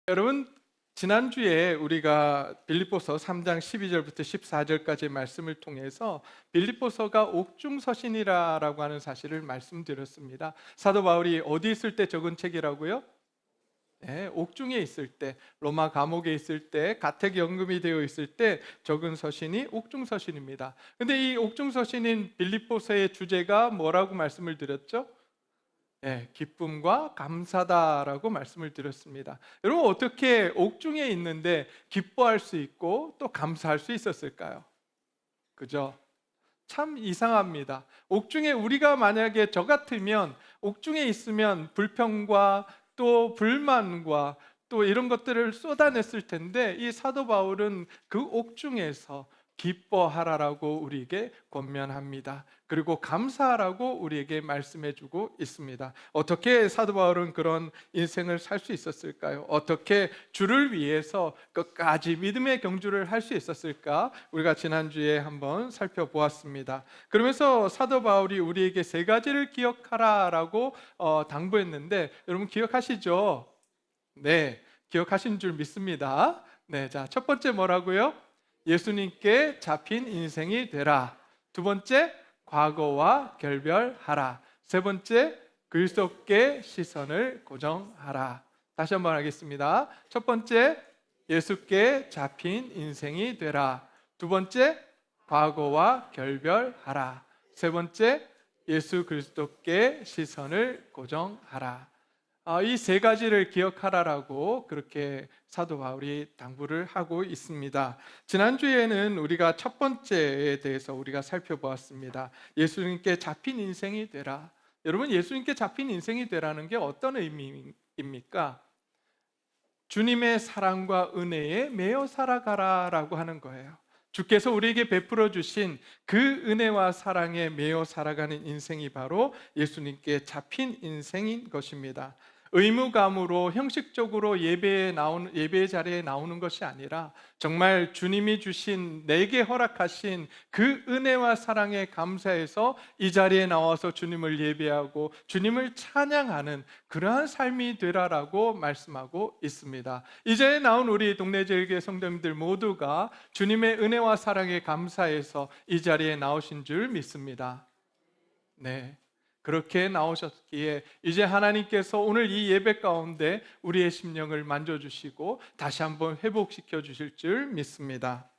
여러분, 지난주에 우리가 빌립보서 3장 12절부터 14절까지 말씀을 통해서 빌립보서가 옥중서신이라고 하는 사실을 말씀드렸습니다. 사도 바울이 어디 있을 때 적은 책이라고요? 네, 옥중에 있을 때, 로마 감옥에 있을 때, 가택연금이 되어 있을 때 적은 서신이 옥중서신입니다. 근데 이 옥중서신인 빌립보서의 주제가 뭐라고 말씀을 드렸죠? 기쁨과 감사다라고 말씀을 드렸습니다. 여러분, 어떻게 옥중에 있는데 기뻐할 수 있고 또 감사할 수 있었을까요? 그죠? 참 이상합니다. 옥중에 우리가 만약에 저 같으면 옥중에 있으면 불평과 또 불만과 또 이런 것들을 쏟아냈을 텐데, 이 사도 바울은 그 옥중에서 기뻐하라라고 우리에게 권면합니다. 그리고 감사하라고 우리에게 말씀해 주고 있습니다. 어떻게 사도 바울은 그런 인생을 살 수 있었을까요? 어떻게 주를 위해서 끝까지 믿음의 경주를 할 수 있었을까? 우리가 지난주에 한번 살펴보았습니다. 그러면서 사도 바울이 우리에게 세 가지를 기억하라라고 당부했는데, 여러분 기억하시죠? 네, 기억하신 줄 믿습니다. 네, 자, 첫 번째 뭐라고요? 예수님께 잡힌 인생이 되라. 두 번째, 과거와 결별하라. 세 번째, 그리스도께 시선을 고정하라. 다시 한번 하겠습니다. 첫 번째, 예수께 잡힌 인생이 되라. 두 번째, 과거와 결별하라. 세 번째, 예수 그리스도께 시선을 고정하라. 이 세 가지를 기억하라라고 그렇게 사도 바울이 당부를 하고 있습니다. 지난주에는 우리가 첫 번째에 대해서 우리가 살펴보았습니다. 예수님께 잡힌 인생이 되라. 여러분, 예수님께 잡힌 인생이 되라는 게 어떤 의미입니까? 주님의 사랑과 은혜에 매여 살아가라라고 하는 거예요. 주께서 우리에게 베풀어 주신 그 은혜와 사랑에 매여 살아가는 인생이 바로 예수님께 잡힌 인생인 것입니다. 의무감으로 형식적으로 예배 자리에 나오는 것이 아니라 정말 주님이 주신, 내게 허락하신 그 은혜와 사랑에 감사해서 이 자리에 나와서 주님을 예배하고 주님을 찬양하는 그러한 삶이 되라라고 말씀하고 있습니다. 이제 나온 우리 동네 제일교회 성도님들 모두가 주님의 은혜와 사랑에 감사해서 이 자리에 나오신 줄 믿습니다. 네, 그렇게 나오셨기에 이제 하나님께서 오늘 이 예배 가운데 우리의 심령을 만져주시고 다시 한번 회복시켜 주실 줄 믿습니다.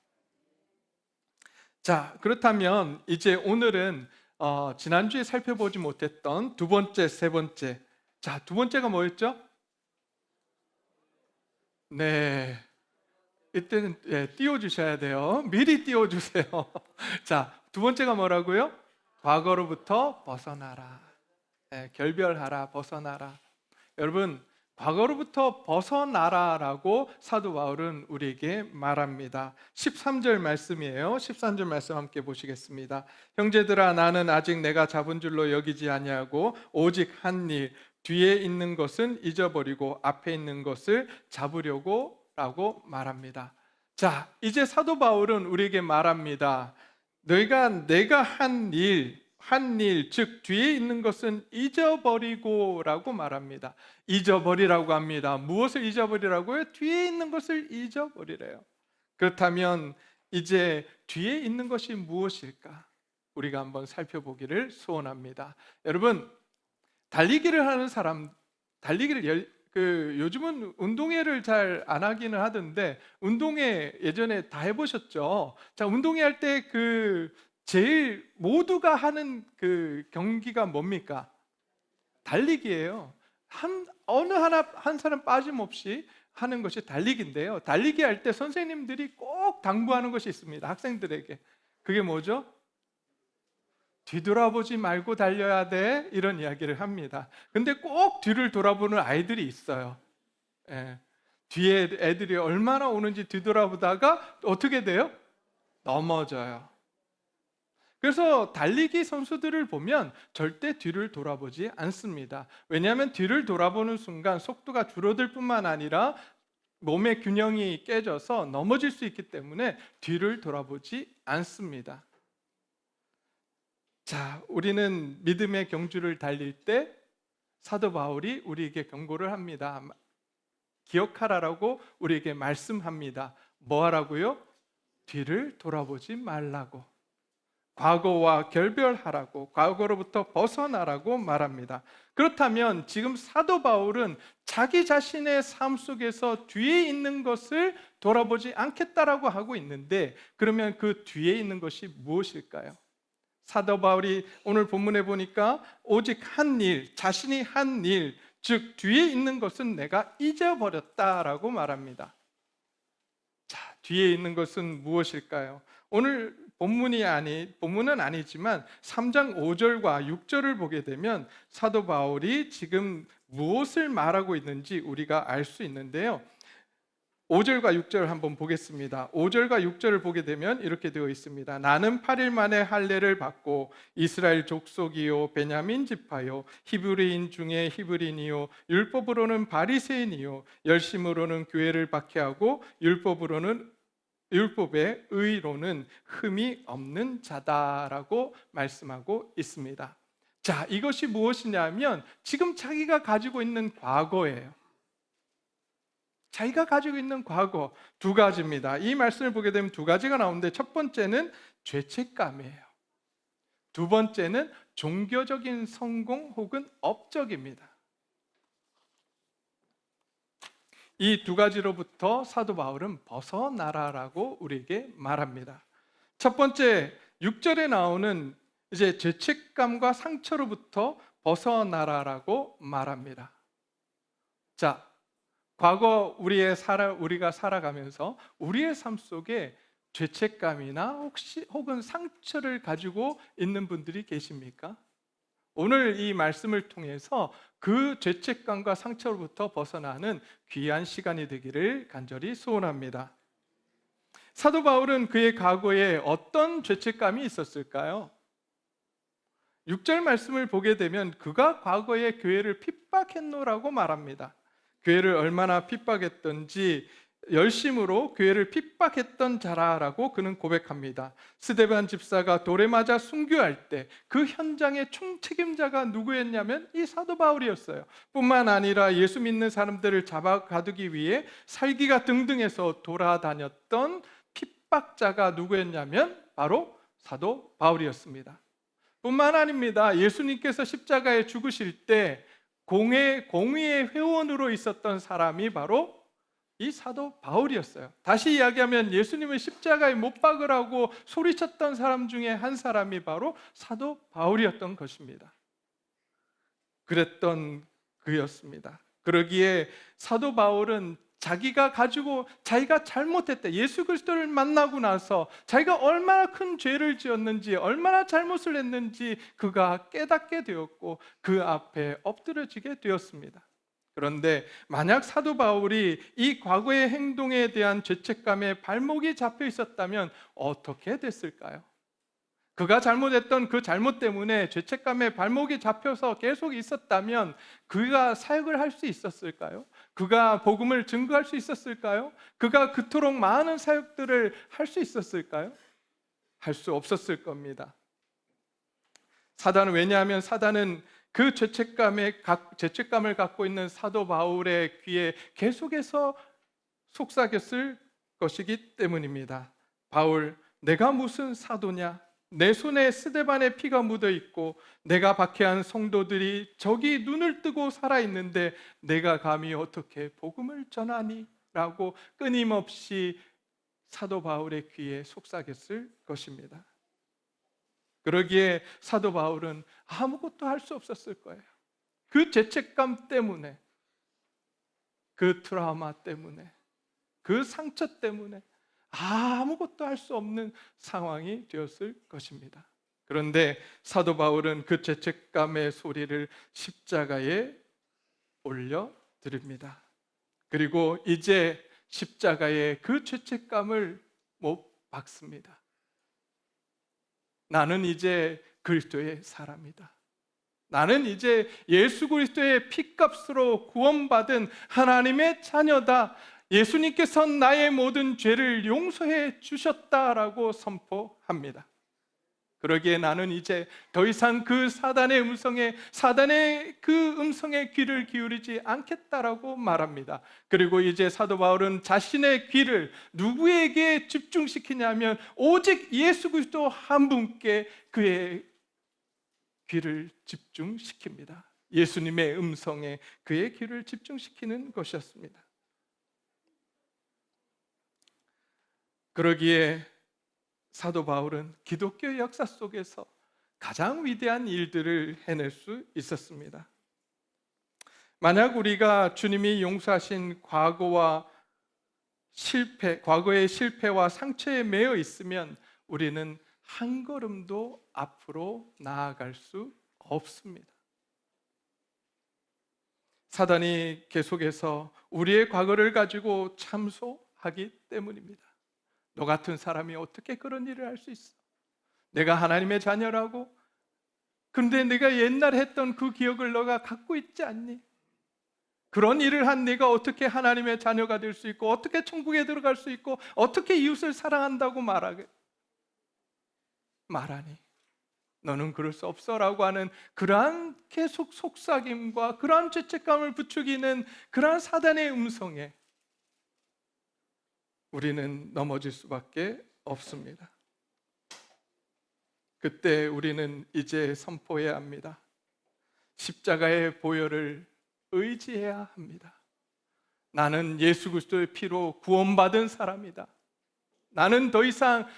자, 그렇다면 이제 오늘은 지난주에 살펴보지 못했던 두 번째, 세 번째. 자, 두 번째가 뭐였죠? 네, 이때는 띄워주셔야 돼요. 미리 띄워주세요. 자, 두 번째가 뭐라고요? 과거로부터 벗어나라. 결별하라, 벗어나라. 여러분, 과거로부터 벗어나라라고 사도 바울은 우리에게 말합니다. 13절 말씀이에요. 13절 말씀 함께 보시겠습니다. 형제들아, 나는 아직 내가 잡은 줄로 여기지 아니하고 오직 한 일, 뒤에 있는 것은 잊어버리고 앞에 있는 것을 잡으려고 라고 말합니다. 자, 이제 사도 바울은 우리에게 말합니다. 내가 한 일, 즉 뒤에 있는 것은 잊어버리고 라고 말합니다. 잊어버리라고 합니다. 무엇을 잊어버리라고요? 뒤에 있는 것을 잊어버리래요. 그렇다면 이제 뒤에 있는 것이 무엇일까? 우리가 한번 살펴보기를 소원합니다. 여러분, 달리기를 하는 사람, 요즘은 운동회를 잘 안 하기는 하던데, 운동회 예전에 다 해보셨죠? 자, 운동회 할 때 제일 모두가 하는 그 경기가 뭡니까? 달리기예요. 어느 한 사람 빠짐없이 하는 것이 달리기인데요. 달리기 할 때 선생님들이 꼭 당부하는 것이 있습니다. 학생들에게. 그게 뭐죠? 뒤돌아보지 말고 달려야 돼, 이런 이야기를 합니다. 근데 꼭 뒤를 돌아보는 아이들이 있어요. 뒤에 애들이 얼마나 오는지 뒤돌아보다가 어떻게 돼요? 넘어져요. 그래서 달리기 선수들을 보면 절대 뒤를 돌아보지 않습니다. 왜냐하면 뒤를 돌아보는 순간 속도가 줄어들 뿐만 아니라 몸의 균형이 깨져서 넘어질 수 있기 때문에 뒤를 돌아보지 않습니다. 자, 우리는 믿음의 경주를 달릴 때 사도 바울이 우리에게 경고를 합니다. 기억하라라고 우리에게 말씀합니다. 뭐 하라고요? 뒤를 돌아보지 말라고, 과거와 결별하라고, 과거로부터 벗어나라고 말합니다. 그렇다면 지금 사도 바울은 자기 자신의 삶 속에서 뒤에 있는 것을 돌아보지 않겠다라고 하고 있는데, 그러면 그 뒤에 있는 것이 무엇일까요? 사도 바울이 오늘 본문에 보니까 오직 한 일, 자신이 한 일, 즉 뒤에 있는 것은 내가 잊어버렸다라고 말합니다. 자, 뒤에 있는 것은 무엇일까요? 오늘 본문은 아니지만 3장 5절과 6절을 보게 되면 사도 바울이 지금 무엇을 말하고 있는지 우리가 알 수 있는데요. 5절과 6절 한번 보겠습니다. 5절과 6절을 보게 되면 이렇게 되어 있습니다. 나는 8일 만에 할례를 받고 이스라엘 족속이요 베냐민 지파요 히브리인 중에 히브리인이요 율법으로는 바리새인이요 열심으로는 교회를 박해하고 율법의 의로는 흠이 없는 자다라고 말씀하고 있습니다. 자, 이것이 무엇이냐면 지금 자기가 가지고 있는 과거예요. 자기가 가지고 있는 과거 두 가지입니다. 이 말씀을 보게 되면 두 가지가 나오는데, 첫 번째는 죄책감이에요. 두 번째는 종교적인 성공 혹은 업적입니다. 이 두 가지로부터 사도 바울은 벗어나라라고 우리에게 말합니다. 첫 번째 6절에 나오는 이제 죄책감과 상처로부터 벗어나라라고 말합니다. 자, 과거 우리가 살아가면서 우리의 삶 속에 죄책감이나 혹은 상처를 가지고 있는 분들이 계십니까? 오늘 이 말씀을 통해서 그 죄책감과 상처로부터 벗어나는 귀한 시간이 되기를 간절히 소원합니다. 사도 바울은 그의 과거에 어떤 죄책감이 있었을까요? 6절 말씀을 보게 되면 그가 과거에 교회를 핍박했노라고 말합니다. 교회를 얼마나 핍박했던지, 열심으로 교회를 핍박했던 자라라고 그는 고백합니다. 스데반 집사가 돌에 맞아 순교할 때 그 현장의 총책임자가 누구였냐면 이 사도 바울이었어요. 뿐만 아니라 예수 믿는 사람들을 잡아 가두기 위해 살기가 등등해서 돌아다녔던 핍박자가 누구였냐면 바로 사도 바울이었습니다. 뿐만 아닙니다. 예수님께서 십자가에 죽으실 때 공의의 회원으로 있었던 사람이 바로 이 사도 바울이었어요. 다시 이야기하면 예수님을 십자가에 못 박으라고 소리쳤던 사람 중에 한 사람이 바로 사도 바울이었던 것입니다. 그랬던 그였습니다. 그러기에 사도 바울은 자기가 잘못했다, 예수 그리스도를 만나고 나서 자기가 얼마나 큰 죄를 지었는지, 얼마나 잘못을 했는지 그가 깨닫게 되었고 그 앞에 엎드려지게 되었습니다. 그런데 만약 사도 바울이 이 과거의 행동에 대한 죄책감에 발목이 잡혀 있었다면 어떻게 됐을까요? 그가 잘못했던 그 잘못 때문에 죄책감에 발목이 잡혀서 계속 있었다면 그가 사역을 할 수 있었을까요? 그가 복음을 증거할 수 있었을까요? 그가 그토록 많은 사역들을 할 수 있었을까요? 할 수 없었을 겁니다. 왜냐하면 사단은 그 죄책감을 갖고 있는 사도 바울의 귀에 계속해서 속삭였을 것이기 때문입니다. 바울, 내가 무슨 사도냐? 내 손에 스데반의 피가 묻어 있고 내가 박해한 성도들이 저기 눈을 뜨고 살아있는데 내가 감히 어떻게 복음을 전하니? 라고 끊임없이 사도 바울의 귀에 속삭였을 것입니다. 그러기에 사도 바울은 아무것도 할 수 없었을 거예요. 그 죄책감 때문에, 그 트라우마 때문에, 그 상처 때문에 아무것도 할 수 없는 상황이 되었을 것입니다. 그런데 사도 바울은 그 죄책감의 소리를 십자가에 올려드립니다. 그리고 이제 십자가에 그 죄책감을 못 박습니다. 나는 이제 그리스도의 사람이다. 나는 이제 예수 그리스도의 피값으로 구원받은 하나님의 자녀다. 예수님께서 나의 모든 죄를 용서해 주셨다라고 선포합니다. 그러기에 나는 이제 더 이상 그 사단의 음성에 귀를 기울이지 않겠다라고 말합니다. 그리고 이제 사도 바울은 자신의 귀를 누구에게 집중시키냐면 오직 예수 그리스도 한 분께 그의 귀를 집중시킵니다. 예수님의 음성에 그의 귀를 집중시키는 것이었습니다. 그러기에 사도 바울은 기독교 역사 속에서 가장 위대한 일들을 해낼 수 있었습니다. 만약 우리가 주님이 용서하신 과거의 실패와 상처에 매여 있으면 우리는 한 걸음도 앞으로 나아갈 수 없습니다. 사단이 계속해서 우리의 과거를 가지고 참소하기 때문입니다. 너 같은 사람이 어떻게 그런 일을 할 수 있어? 내가 하나님의 자녀라고? 그런데 내가 옛날에 했던 그 기억을 너가 갖고 있지 않니? 그런 일을 한 네가 어떻게 하나님의 자녀가 될 수 있고 어떻게 천국에 들어갈 수 있고 어떻게 이웃을 사랑한다고 말하니? 너는 그럴 수 없어라고 하는 그러한 계속 속삭임과 그러한 죄책감을 부추기는 그러한 사단의 음성에 우리는 넘어질 수밖에 없습니다. 그때 우리는 이제 선포해야 합니다. 십자가의 보혈을 의지해야 합니다. 나는 예수 그리스도의 피로 구원받은 사람이다. 나는 더 이상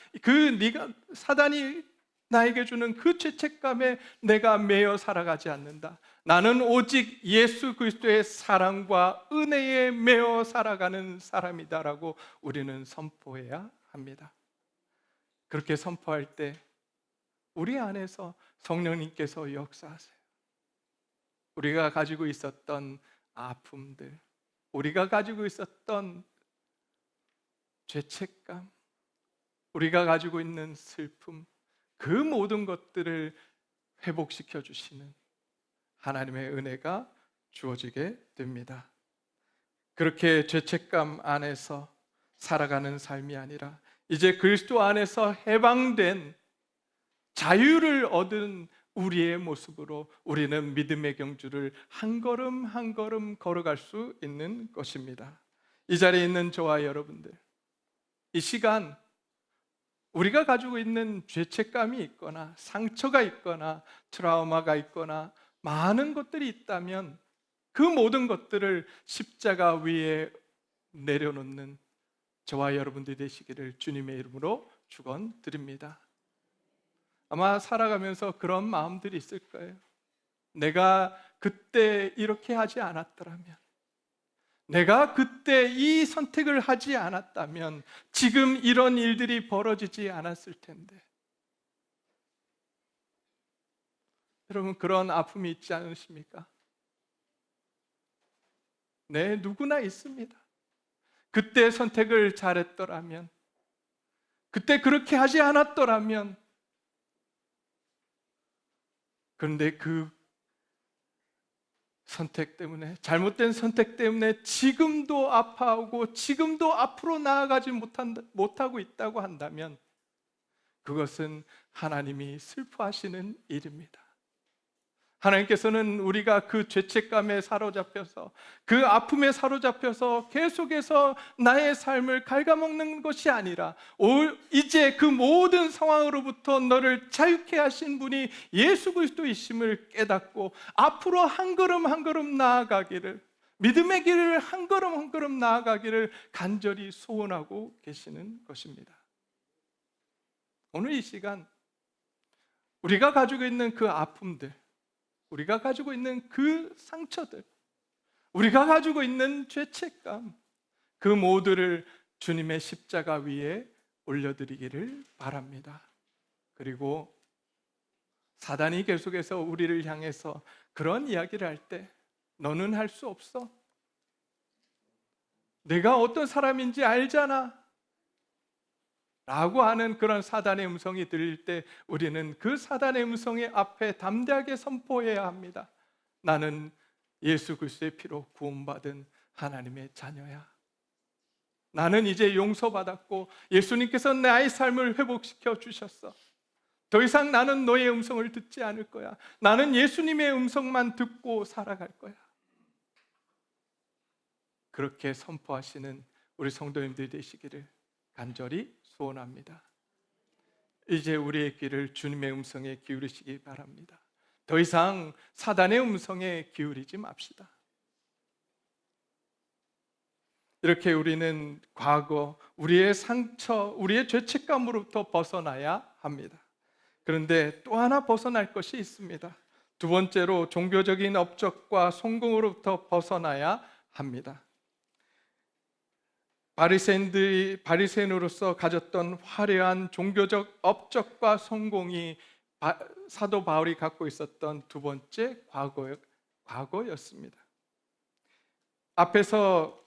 사단이 나에게 주는 그 죄책감에 내가 매여 살아가지 않는다. 나는 오직 예수 그리스도의 사랑과 은혜에 매여 살아가는 사람이다라고 우리는 선포해야 합니다. 그렇게 선포할 때 우리 안에서 성령님께서 역사하세요. 우리가 가지고 있었던 아픔들, 우리가 가지고 있었던 죄책감, 우리가 가지고 있는 슬픔, 그 모든 것들을 회복시켜 주시는 하나님의 은혜가 주어지게 됩니다. 그렇게 죄책감 안에서 살아가는 삶이 아니라 이제 그리스도 안에서 해방된 자유를 얻은 우리의 모습으로 우리는 믿음의 경주를 한 걸음 한 걸음 걸어갈 수 있는 것입니다. 이 자리에 있는 저와 여러분들, 이 시간 우리가 가지고 있는 죄책감이 있거나 상처가 있거나 트라우마가 있거나 많은 것들이 있다면 그 모든 것들을 십자가 위에 내려놓는 저와 여러분들이 되시기를 주님의 이름으로 축원드립니다. 아마 살아가면서 그런 마음들이 있을 거예요. 내가 그때 이렇게 하지 않았더라면, 내가 그때 이 선택을 하지 않았다면 지금 이런 일들이 벌어지지 않았을 텐데. 여러분, 그런 아픔이 있지 않으십니까? 네, 누구나 있습니다. 그때 선택을 잘했더라면, 그때 그렇게 하지 않았더라면. 그런데 그 선택 때문에, 잘못된 선택 때문에 지금도 아파하고 지금도 앞으로 나아가지 못하고 있다고 한다면 그것은 하나님이 슬퍼하시는 일입니다. 하나님께서는 우리가 그 죄책감에 사로잡혀서, 그 아픔에 사로잡혀서 계속해서 나의 삶을 갉아먹는 것이 아니라 이제 그 모든 상황으로부터 너를 자유케 하신 분이 예수 그리스도이심을 깨닫고 앞으로 한 걸음 한 걸음 나아가기를, 믿음의 길을 한 걸음 한 걸음 나아가기를 간절히 소원하고 계시는 것입니다. 오늘 이 시간 우리가 가지고 있는 그 아픔들, 우리가 가지고 있는 그 상처들, 우리가 가지고 있는 죄책감, 그 모두를 주님의 십자가 위에 올려드리기를 바랍니다. 그리고 사단이 계속해서 우리를 향해서 그런 이야기를 할 때 너는 할 수 없어, 내가 어떤 사람인지 알잖아 라고 하는 그런 사단의 음성이 들릴 때 우리는 그 사단의 음성의 앞에 담대하게 선포해야 합니다. 나는 예수 그리스도의 피로 구원받은 하나님의 자녀야. 나는 이제 용서받았고 예수님께서 나의 삶을 회복시켜 주셨어. 더 이상 나는 너의 음성을 듣지 않을 거야. 나는 예수님의 음성만 듣고 살아갈 거야. 그렇게 선포하시는 우리 성도님들이 되시기를 간절히 소원합니다. 이제 우리의 귀를 주님의 음성에 기울이시기 바랍니다. 더 이상 사단의 음성에 기울이지 맙시다. 이렇게 우리는 과거, 우리의 상처, 우리의 죄책감으로부터 벗어나야 합니다. 그런데 또 하나 벗어날 것이 있습니다. 두 번째로 종교적인 업적과 성공으로부터 벗어나야 합니다. 바리새인으로서 가졌던 화려한 종교적 업적과 성공이 사도 바울이 갖고 있었던 두 번째 과거였습니다. 앞에서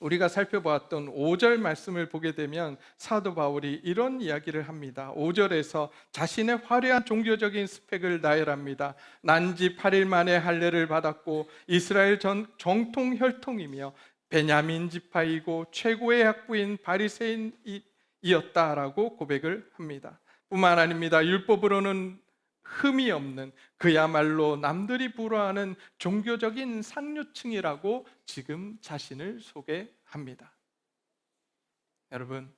우리가 살펴보았던 5절 말씀을 보게 되면 사도 바울이 이런 이야기를 합니다. 5절에서 자신의 화려한 종교적인 스펙을 나열합니다. 난지 8일 만에 할례를 받았고 이스라엘 정통 혈통이며 베냐민 지파이고 최고의 학부인 바리새인이었다라고 고백을 합니다. 뿐만 아닙니다. 율법으로는 흠이 없는 그야말로 남들이 부러워하는 종교적인 상류층이라고 지금 자신을 소개합니다. 여러분,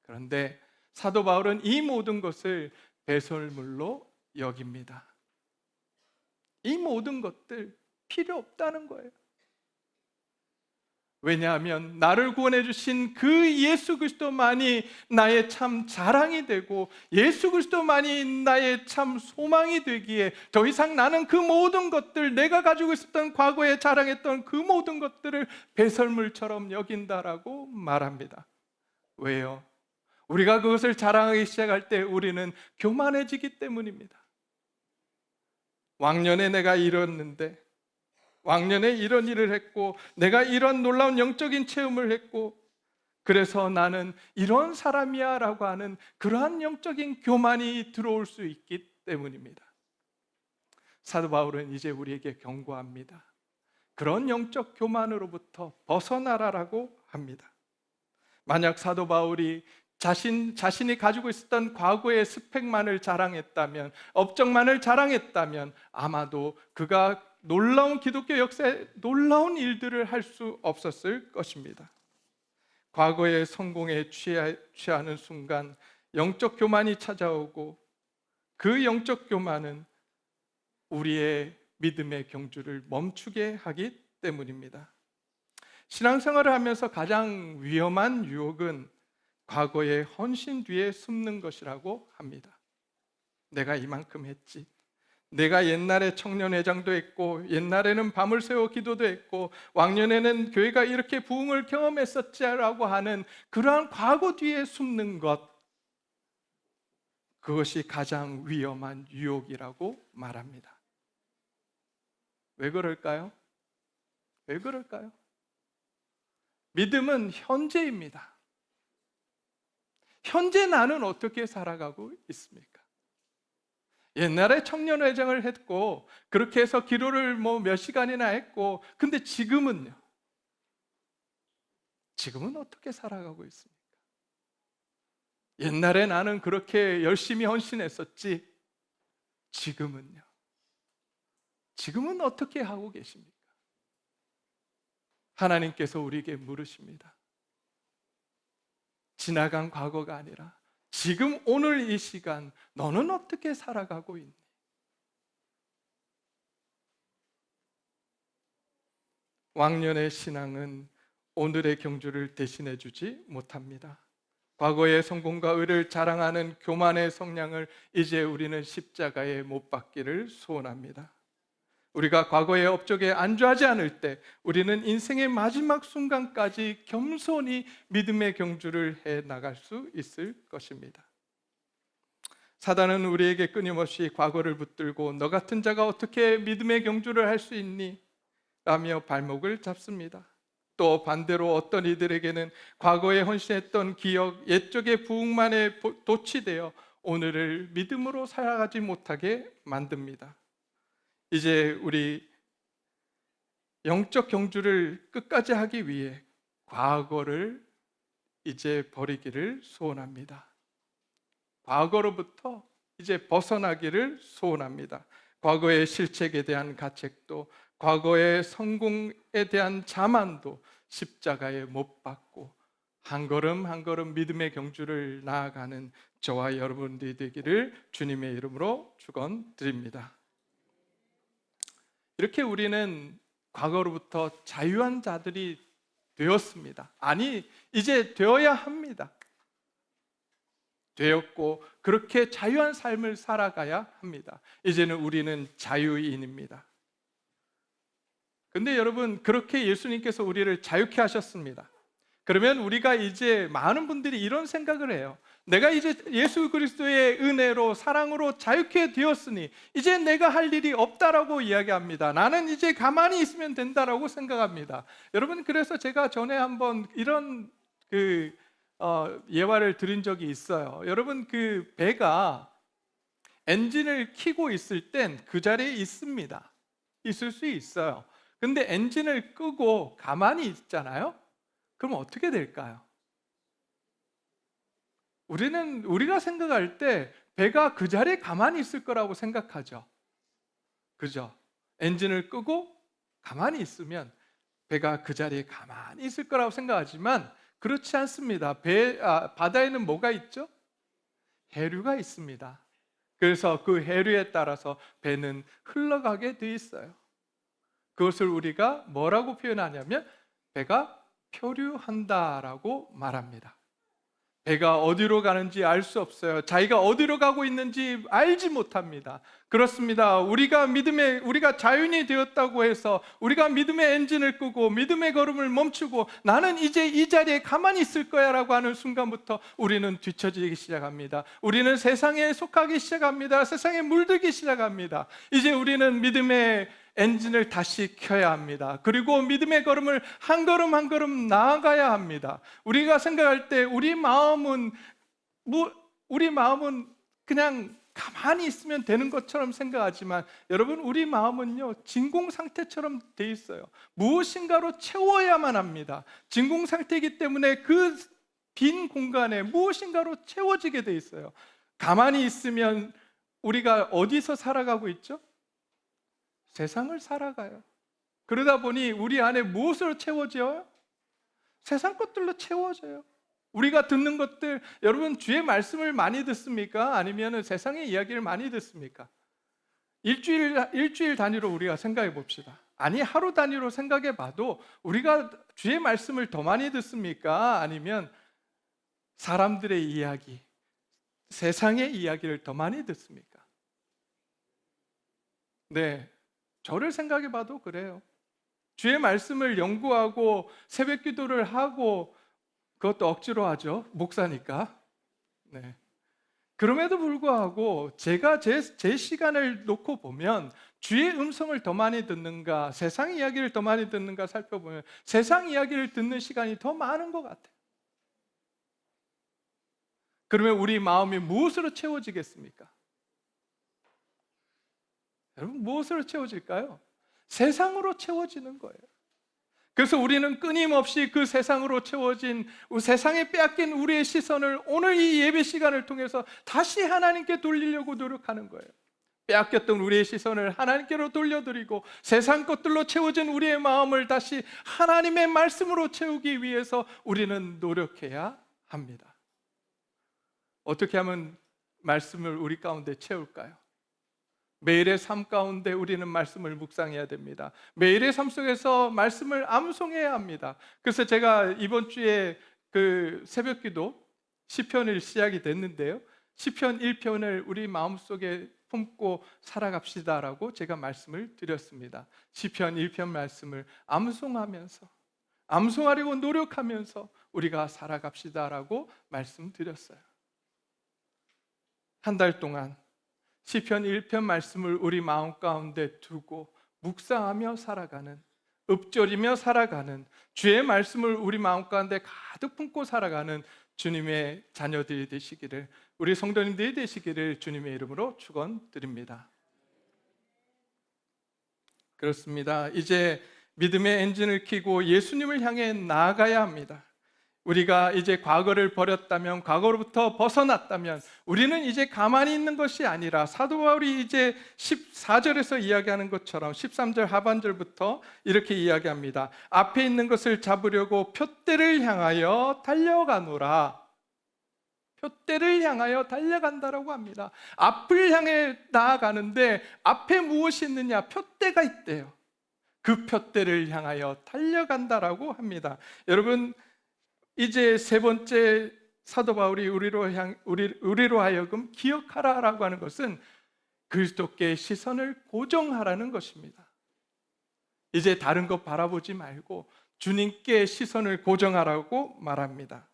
그런데 사도 바울은 이 모든 것을 배설물로 여깁니다. 이 모든 것들 필요 없다는 거예요. 왜냐하면 나를 구원해 주신 그 예수 그리스도만이 나의 참 자랑이 되고 예수 그리스도만이 나의 참 소망이 되기에 더 이상 나는 그 모든 것들, 내가 가지고 있었던 과거에 자랑했던 그 모든 것들을 배설물처럼 여긴다라고 말합니다. 왜요? 우리가 그것을 자랑하기 시작할 때 우리는 교만해지기 때문입니다. 왕년에 내가 이뤘는데, 왕년에 이런 일을 했고 내가 이런 놀라운 영적인 체험을 했고 그래서 나는 이런 사람이야 라고 하는 그러한 영적인 교만이 들어올 수 있기 때문입니다. 사도 바울은 이제 우리에게 경고합니다. 그런 영적 교만으로부터 벗어나라라고 합니다. 만약 사도 바울이 자신이 가지고 있었던 과거의 스펙만을 자랑했다면, 업적만을 자랑했다면 아마도 그가 놀라운 기독교 역사에 놀라운 일들을 할 수 없었을 것입니다. 과거의 성공에 취하는 순간 영적 교만이 찾아오고 그 영적 교만은 우리의 믿음의 경주를 멈추게 하기 때문입니다. 신앙생활을 하면서 가장 위험한 유혹은 과거의 헌신 뒤에 숨는 것이라고 합니다. 내가 이만큼 했지, 내가 옛날에 청년회장도 했고 옛날에는 밤을 새워 기도도 했고 왕년에는 교회가 이렇게 부흥을 경험했었지라고 하는 그러한 과거 뒤에 숨는 것, 그것이 가장 위험한 유혹이라고 말합니다. 왜 그럴까요? 왜 그럴까요? 믿음은 현재입니다. 현재 나는 어떻게 살아가고 있습니까? 옛날에 청년회장을 했고 그렇게 해서 기도를 몇 시간이나 했고, 근데 지금은요? 지금은 어떻게 살아가고 있습니까? 옛날에 나는 그렇게 열심히 헌신했었지, 지금은요? 지금은 어떻게 하고 계십니까? 하나님께서 우리에게 물으십니다. 지나간 과거가 아니라 지금 오늘 이 시간 너는 어떻게 살아가고 있니? 왕년의 신앙은 오늘의 경주를 대신해 주지 못합니다. 과거의 성공과 의를 자랑하는 교만의 성량을 이제 우리는 십자가에 못 박기를 소원합니다. 우리가 과거의 업적에 안주하지 않을 때 우리는 인생의 마지막 순간까지 겸손히 믿음의 경주를 해 나갈 수 있을 것입니다. 사단은 우리에게 끊임없이 과거를 붙들고 너 같은 자가 어떻게 믿음의 경주를 할 수 있니? 라며 발목을 잡습니다. 또 반대로 어떤 이들에게는 과거에 헌신했던 기억, 옛적의 부흥만에 도취되어 오늘을 믿음으로 살아가지 못하게 만듭니다. 이제 우리 영적 경주를 끝까지 하기 위해 과거를 이제 버리기를 소원합니다. 과거로부터 이제 벗어나기를 소원합니다. 과거의 실책에 대한 가책도, 과거의 성공에 대한 자만도 십자가에 못 박고 한 걸음 한 걸음 믿음의 경주를 나아가는 저와 여러분들이 되기를 주님의 이름으로 축원드립니다. 이렇게 우리는 과거로부터 자유한 자들이 되었습니다. 아니, 이제 되어야 합니다. 되었고 그렇게 자유한 삶을 살아가야 합니다. 이제는 우리는 자유인입니다. 근데 여러분, 그렇게 예수님께서 우리를 자유케 하셨습니다. 그러면 우리가 이제 많은 분들이 이런 생각을 해요. 내가 이제 예수 그리스도의 은혜로 사랑으로 자유케 되었으니 이제 내가 할 일이 없다라고 이야기합니다. 나는 이제 가만히 있으면 된다라고 생각합니다. 여러분, 그래서 제가 전에 한번 이런 예화를 드린 적이 있어요. 여러분, 그 배가 엔진을 켜고 있을 땐 그 자리에 있습니다. 있을 수 있어요. 근데 엔진을 끄고 가만히 있잖아요. 그럼 어떻게 될까요? 우리가 생각할 때 배가 그 자리에 가만히 있을 거라고 생각하죠. 그죠? 엔진을 끄고 가만히 있으면 배가 그 자리에 가만히 있을 거라고 생각하지만 그렇지 않습니다. 바다에는 뭐가 있죠? 해류가 있습니다. 그래서 그 해류에 따라서 배는 흘러가게 돼 있어요. 그것을 우리가 뭐라고 표현하냐면 배가 표류한다라고 말합니다. 배가 어디로 가는지 알 수 없어요. 자기가 어디로 가고 있는지 알지 못합니다. 그렇습니다. 우리가 자유인이 되었다고 해서 우리가 믿음의 엔진을 끄고 믿음의 걸음을 멈추고 나는 이제 이 자리에 가만히 있을 거야 라고 하는 순간부터 우리는 뒤처지기 시작합니다. 우리는 세상에 속하기 시작합니다. 세상에 물들기 시작합니다. 이제 우리는 믿음의 엔진을 다시 켜야 합니다. 그리고 믿음의 걸음을 한 걸음 한 걸음 나아가야 합니다. 우리가 생각할 때 우리 마음은 그냥 가만히 있으면 되는 것처럼 생각하지만 여러분, 우리 마음은요 진공 상태처럼 돼 있어요. 무엇인가로 채워야만 합니다. 진공 상태이기 때문에 그 빈 공간에 무엇인가로 채워지게 돼 있어요. 가만히 있으면 우리가 어디서 살아가고 있죠? 세상을 살아가요. 그러다 보니 우리 안에 무엇으로 채워져요? 세상 것들로 채워져요. 우리가 듣는 것들, 여러분 주의 말씀을 많이 듣습니까? 아니면 세상의 이야기를 많이 듣습니까? 일주일 단위로 우리가 생각해 봅시다. 아니, 하루 단위로 생각해 봐도 우리가 주의 말씀을 더 많이 듣습니까? 아니면 사람들의 이야기, 세상의 이야기를 더 많이 듣습니까? 네, 저를 생각해 봐도 그래요. 주의 말씀을 연구하고 새벽 기도를 하고, 그것도 억지로 하죠. 목사니까. 네. 그럼에도 불구하고 제가 제 시간을 놓고 보면 주의 음성을 더 많이 듣는가, 세상 이야기를 더 많이 듣는가 살펴보면 세상 이야기를 듣는 시간이 더 많은 것 같아요. 그러면 우리 마음이 무엇으로 채워지겠습니까? 여러분, 무엇으로 채워질까요? 세상으로 채워지는 거예요. 그래서 우리는 끊임없이 그 세상으로 채워진, 세상에 빼앗긴 우리의 시선을 오늘 이 예배 시간을 통해서 다시 하나님께 돌리려고 노력하는 거예요. 빼앗겼던 우리의 시선을 하나님께로 돌려드리고 세상 것들로 채워진 우리의 마음을 다시 하나님의 말씀으로 채우기 위해서 우리는 노력해야 합니다. 어떻게 하면 말씀을 우리 가운데 채울까요? 매일의 삶 가운데 우리는 말씀을 묵상해야 됩니다. 매일의 삶 속에서 말씀을 암송해야 합니다. 그래서 제가 이번 주에 그 새벽기도 시편을 시작이 됐는데요, 시편 1편을 우리 마음속에 품고 살아갑시다라고 제가 말씀을 드렸습니다. 시편 1편 말씀을 암송하려고 노력하면서 우리가 살아갑시다라고 말씀드렸어요. 한 달 동안 시편 1편 말씀을 우리 마음 가운데 두고 묵상하며 살아가는, 읊조리며 살아가는, 주의 말씀을 우리 마음 가운데 가득 품고 살아가는 주님의 자녀들이 되시기를, 우리 성도님들이 되시기를 주님의 이름으로 축원드립니다. 그렇습니다. 이제 믿음의 엔진을 켜고 예수님을 향해 나아가야 합니다. 우리가 이제 과거를 버렸다면, 과거로부터 벗어났다면 우리는 이제 가만히 있는 것이 아니라, 사도 바울이 이제 14절에서 이야기하는 것처럼 13절 하반절부터 이렇게 이야기합니다. 앞에 있는 것을 잡으려고 표대를 향하여 달려가노라. 표대를 향하여 달려간다라고 합니다. 앞을 향해 나아가는데 앞에 무엇이 있느냐? 표대가 있대요. 그 표대를 향하여 달려간다라고 합니다. 여러분, 이제 세 번째 사도 바울이 우리로 하여금 기억하라라고 하는 것은 그리스도께 시선을 고정하라는 것입니다. 이제 다른 것 바라보지 말고 주님께 시선을 고정하라고 말합니다.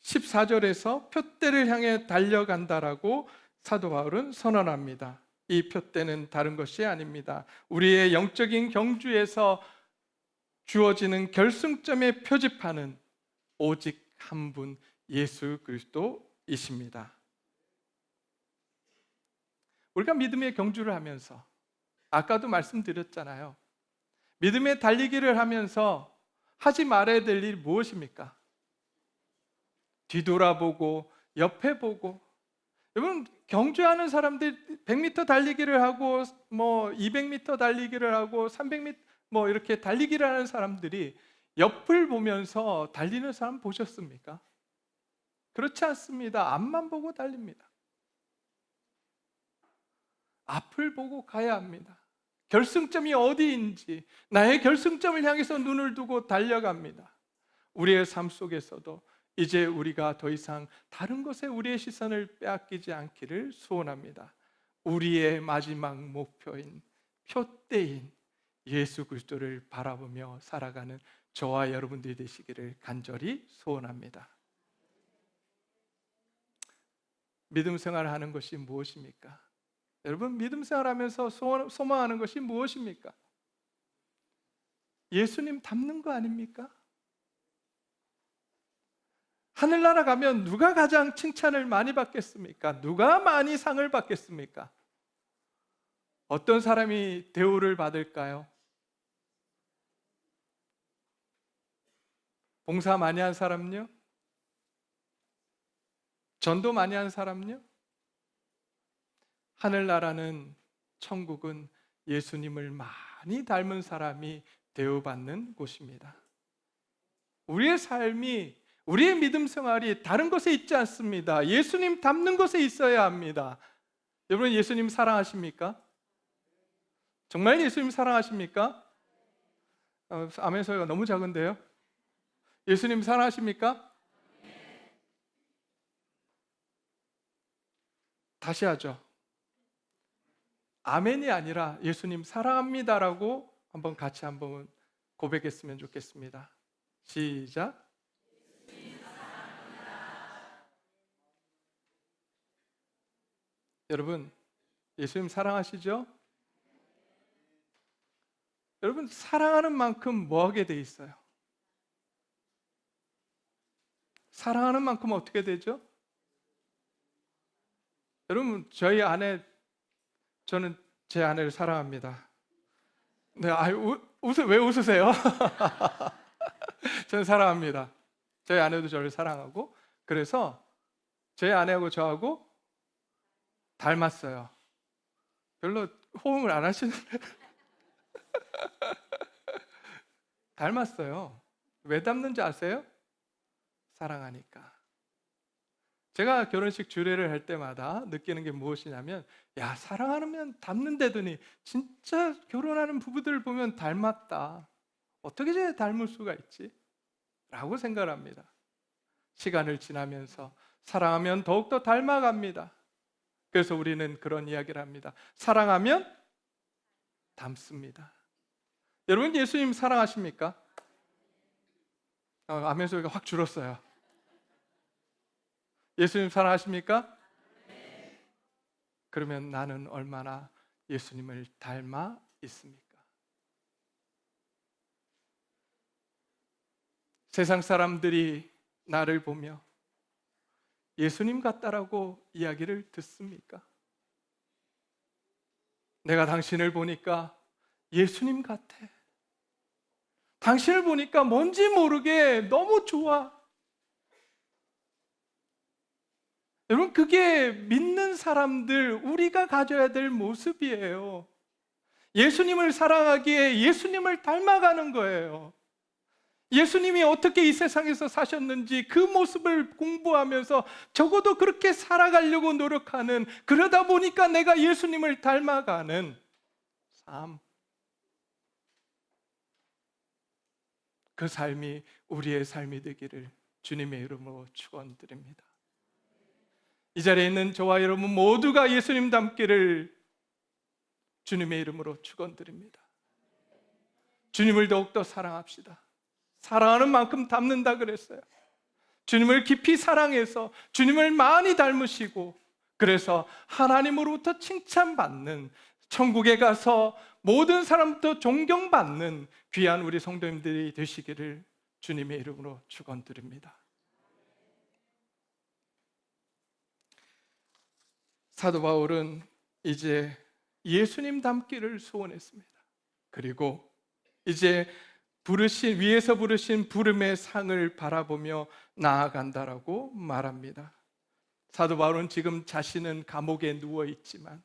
14절에서 표대를 향해 달려간다라고 사도 바울은 선언합니다. 이 표대는 다른 것이 아닙니다. 우리의 영적인 경주에서 주어지는 결승점에 표집하는 오직 한 분, 예수 그리스도이십니다. 우리가 믿음의 경주를 하면서, 아까도 말씀드렸잖아요, 믿음의 달리기를 하면서 하지 말아야 될 일이 무엇입니까? 뒤돌아보고 옆에 보고. 여러분, 경주하는 사람들 100m 달리기를 하고 200m 달리기를 하고 300m 이렇게 달리기를 하는 사람들이 옆을 보면서 달리는 사람 보셨습니까? 그렇지 않습니다. 앞만 보고 달립니다. 앞을 보고 가야 합니다. 결승점이 어디인지, 나의 결승점을 향해서 눈을 두고 달려갑니다. 우리의 삶 속에서도 이제 우리가 더 이상 다른 것에 우리의 시선을 빼앗기지 않기를 소원합니다. 우리의 마지막 목표인, 표대인 예수 그리스도를 바라보며 살아가는 저와 여러분들이 되시기를 간절히 소원합니다. 믿음 생활을 하는 것이 무엇입니까? 여러분, 믿음 생활하면서 소망하는 것이 무엇입니까? 예수님 닮는 거 아닙니까? 하늘나라 가면 누가 가장 칭찬을 많이 받겠습니까? 누가 많이 상을 받겠습니까? 어떤 사람이 대우를 받을까요? 봉사 많이 한 사람요? 전도 많이 한 사람요? 하늘나라는, 천국은 예수님을 많이 닮은 사람이 대우받는 곳입니다. 우리의 삶이, 우리의 믿음 생활이 다른 것에 있지 않습니다. 예수님 닮는 것에 있어야 합니다. 여러분, 예수님 사랑하십니까? 정말 예수님 사랑하십니까? 아멘 소리가 너무 작은데요? 예수님 사랑하십니까? 다시 하죠. 아멘이 아니라 예수님 사랑합니다라고 같이 한번 고백했으면 좋겠습니다. 시작. 여러분, 예수님 사랑하시죠? 여러분, 사랑하는 만큼 뭐 하게 돼 있어요? 사랑하는 만큼 어떻게 되죠? 여러분, 저는 제 아내를 사랑합니다. 네, 왜 웃으세요? 저는 사랑합니다. 저희 아내도 저를 사랑하고, 그래서 저희 아내하고 저하고 닮았어요. 별로 호응을 안 하시는데 닮았어요. 왜 닮는지 아세요? 사랑하니까. 제가 결혼식 주례를 할 때마다 느끼는 게 무엇이냐면, 야, 사랑하면 닮는다더니 진짜 결혼하는 부부들 보면 닮았다. 어떻게 저래 닮을 수가 있지? 라고 생각을 합니다. 시간을 지나면서 사랑하면 더욱더 닮아갑니다. 그래서 우리는 그런 이야기를 합니다. 사랑하면 닮습니다. 여러분, 예수님 사랑하십니까? 아멘 소리가 확 줄었어요. 예수님 사랑하십니까? 그러면 나는 얼마나 예수님을 닮아 있습니까? 세상 사람들이 나를 보며 예수님 같다라고 이야기를 듣습니까? 내가 당신을 보니까 예수님 같아. 당신을 보니까 뭔지 모르게 너무 좋아. 여러분, 그게 믿는 사람들, 우리가 가져야 될 모습이에요. 예수님을 사랑하기에 예수님을 닮아가는 거예요. 예수님이 어떻게 이 세상에서 사셨는지 그 모습을 공부하면서 적어도 그렇게 살아가려고 노력하는, 그러다 보니까 내가 예수님을 닮아가는 삶, 그 삶이 우리의 삶이 되기를 주님의 이름으로 축원드립니다. 이 자리에 있는 저와 여러분 모두가 예수님 닮기를 주님의 이름으로 축원드립니다. 주님을 더욱더 사랑합시다. 사랑하는 만큼 닮는다 그랬어요. 주님을 깊이 사랑해서 주님을 많이 닮으시고, 그래서 하나님으로부터 칭찬받는, 천국에 가서 모든 사람부터 존경받는 귀한 우리 성도님들이 되시기를 주님의 이름으로 축원드립니다. 사도 바울은 이제 예수님 닮기를 소원했습니다. 그리고 이제 위에서 부르신 부름의 상을 바라보며 나아간다라고 말합니다. 사도 바울은 지금 자신은 감옥에 누워 있지만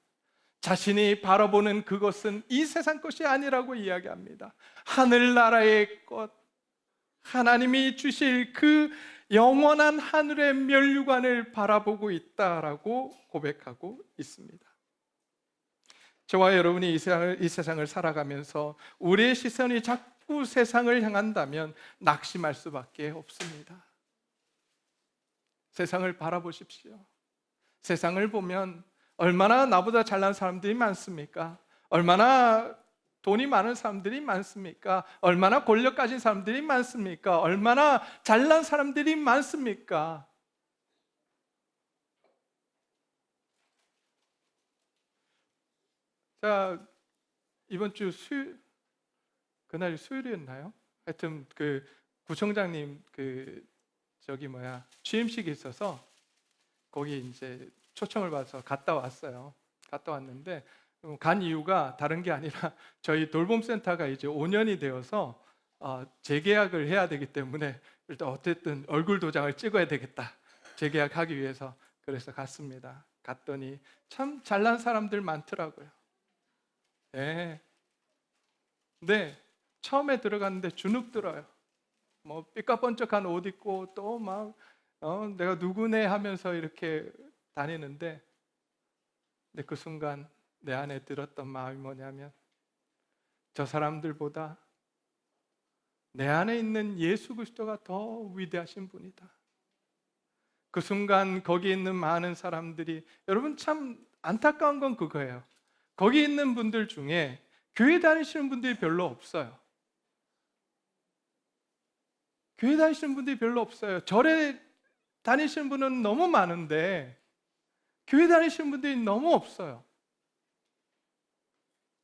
자신이 바라보는 그것은 이 세상 것이 아니라고 이야기합니다. 하늘나라의 것, 하나님이 주실 그 영원한 하늘의 면류관을 바라보고 있다라고 고백하고 있습니다. 저와 여러분이 이 세상을 살아가면서 우리의 시선이 자꾸 세상을 향한다면 낙심할 수밖에 없습니다. 세상을 바라보십시오. 세상을 보면 얼마나 나보다 잘난 사람들이 많습니까? 얼마나 돈이 많은 사람들이 많습니까? 얼마나 권력 가진 사람들이 많습니까? 얼마나 잘난 사람들이 많습니까? 자, 이번 주 그날이 수요일이었나요? 하여튼 그 구청장님 취임식이 있어서 거기 이제 초청을 받아서 갔다 왔어요. 갔다 왔는데 간 이유가 다른 게 아니라 저희 돌봄센터가 이제 5년이 되어서 재계약을 해야 되기 때문에 일단 어쨌든 얼굴 도장을 찍어야 되겠다, 재계약하기 위해서. 그래서 갔습니다. 갔더니 참 잘난 사람들 많더라고요. 네. 근데 처음에 들어갔는데 주눅 들어요. 뭐 삐까번쩍한 옷 입고 또 막 내가 누구네 하면서 이렇게 다니는데, 근데 그 순간 내 안에 들었던 마음이 뭐냐면, 저 사람들보다 내 안에 있는 예수 그리스도가 더 위대하신 분이다. 그 순간 거기 있는 많은 사람들이, 여러분 참 안타까운 건 그거예요. 거기 있는 분들 중에 교회 다니시는 분들이 별로 없어요. 교회 다니시는 분들이 별로 없어요. 절에 다니시는 분은 너무 많은데 교회 다니시는 분들이 너무 없어요.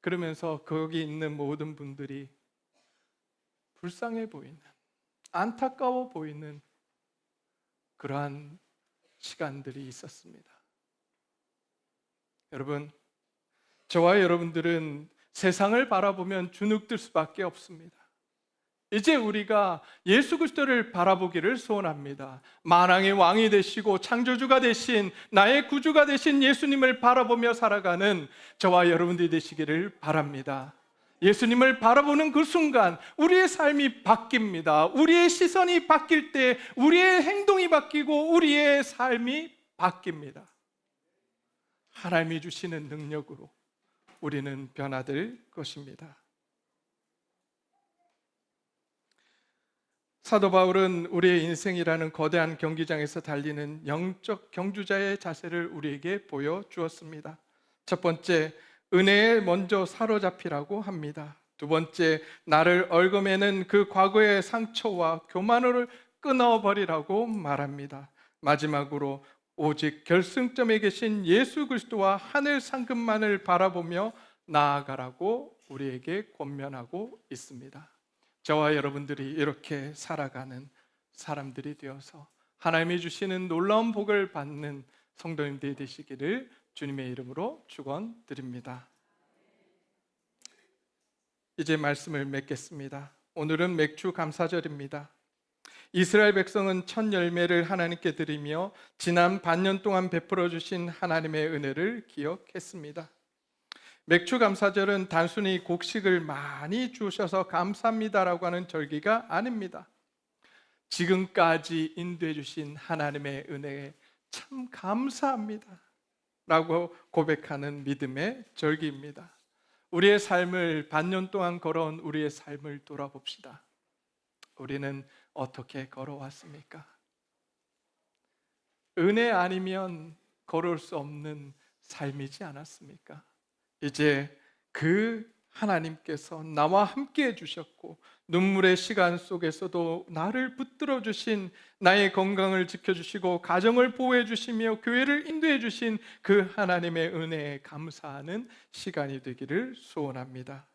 그러면서 거기 있는 모든 분들이 불쌍해 보이는, 안타까워 보이는 그러한 시간들이 있었습니다. 여러분, 저와 여러분들은 세상을 바라보면 주눅들 수밖에 없습니다. 이제 우리가 예수 그리스도를 바라보기를 소원합니다. 만왕의 왕이 되시고 창조주가 되신, 나의 구주가 되신 예수님을 바라보며 살아가는 저와 여러분들이 되시기를 바랍니다. 예수님을 바라보는 그 순간 우리의 삶이 바뀝니다. 우리의 시선이 바뀔 때 우리의 행동이 바뀌고 우리의 삶이 바뀝니다. 하나님이 주시는 능력으로 우리는 변화될 것입니다. 사도 바울은 우리의 인생이라는 거대한 경기장에서 달리는 영적 경주자의 자세를 우리에게 보여주었습니다. 첫 번째, 은혜에 먼저 사로잡히라고 합니다. 두 번째, 나를 얽어매는 그 과거의 상처와 교만을 끊어버리라고 말합니다. 마지막으로 오직 결승점에 계신 예수 그리스도와 하늘 상급만을 바라보며 나아가라고 우리에게 권면하고 있습니다. 저와 여러분들이 이렇게 살아가는 사람들이 되어서 하나님이 주시는 놀라운 복을 받는 성도님들이 되시기를 주님의 이름으로 축원드립니다. 이제 말씀을 맺겠습니다. 오늘은 맥주 감사절입니다. 이스라엘 백성은 첫 열매를 하나님께 드리며 지난 반년 동안 베풀어 주신 하나님의 은혜를 기억했습니다. 맥주 감사절은 단순히 곡식을 많이 주셔서 감사합니다라고 하는 절기가 아닙니다. 지금까지 인도해 주신 하나님의 은혜에 참 감사합니다 라고 고백하는 믿음의 절기입니다. 우리의 삶을 반년 동안 걸어온 우리의 삶을 돌아봅시다. 우리는 어떻게 걸어왔습니까? 은혜 아니면 걸어올 수 없는 삶이지 않았습니까? 이제 그 하나님께서 나와 함께 해주셨고 눈물의 시간 속에서도 나를 붙들어 주신, 나의 건강을 지켜주시고 가정을 보호해 주시며 교회를 인도해 주신 그 하나님의 은혜에 감사하는 시간이 되기를 소원합니다.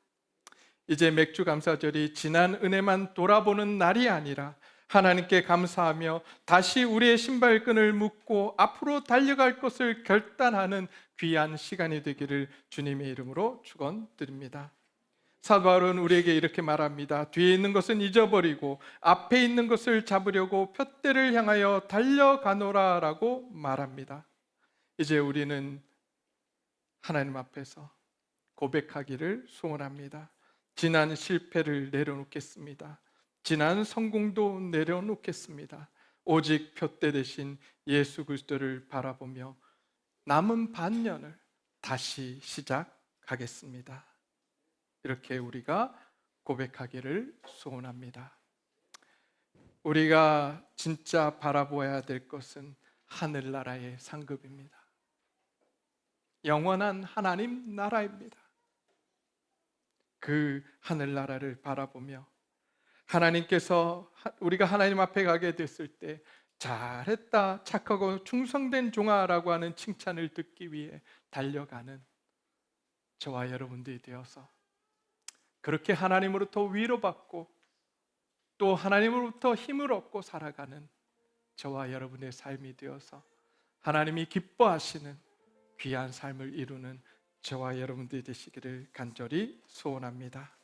이제 맥주 감사절이 지난 은혜만 돌아보는 날이 아니라 하나님께 감사하며 다시 우리의 신발끈을 묶고 앞으로 달려갈 것을 결단하는 귀한 시간이 되기를 주님의 이름으로 축원드립니다. 사도 바울은 우리에게 이렇게 말합니다. 뒤에 있는 것은 잊어버리고 앞에 있는 것을 잡으려고 푯대를 향하여 달려가노라 라고 말합니다. 이제 우리는 하나님 앞에서 고백하기를 소원합니다. 지난 실패를 내려놓겠습니다. 지난 성공도 내려놓겠습니다. 오직 푯대 대신 예수 그리스도를 바라보며 남은 반년을 다시 시작하겠습니다. 이렇게 우리가 고백하기를 소원합니다. 우리가 진짜 바라보아야 될 것은 하늘나라의 상급입니다. 영원한 하나님 나라입니다. 그 하늘나라를 바라보며 하나님께서 우리가 하나님 앞에 가게 됐을 때 잘했다, 착하고 충성된 종아라고 하는 칭찬을 듣기 위해 달려가는 저와 여러분들이 되어서 그렇게 하나님으로부터 위로받고 또 하나님으로부터 힘을 얻고 살아가는 저와 여러분의 삶이 되어서 하나님이 기뻐하시는 귀한 삶을 이루는 저와 여러분들이 되시기를 간절히 소원합니다.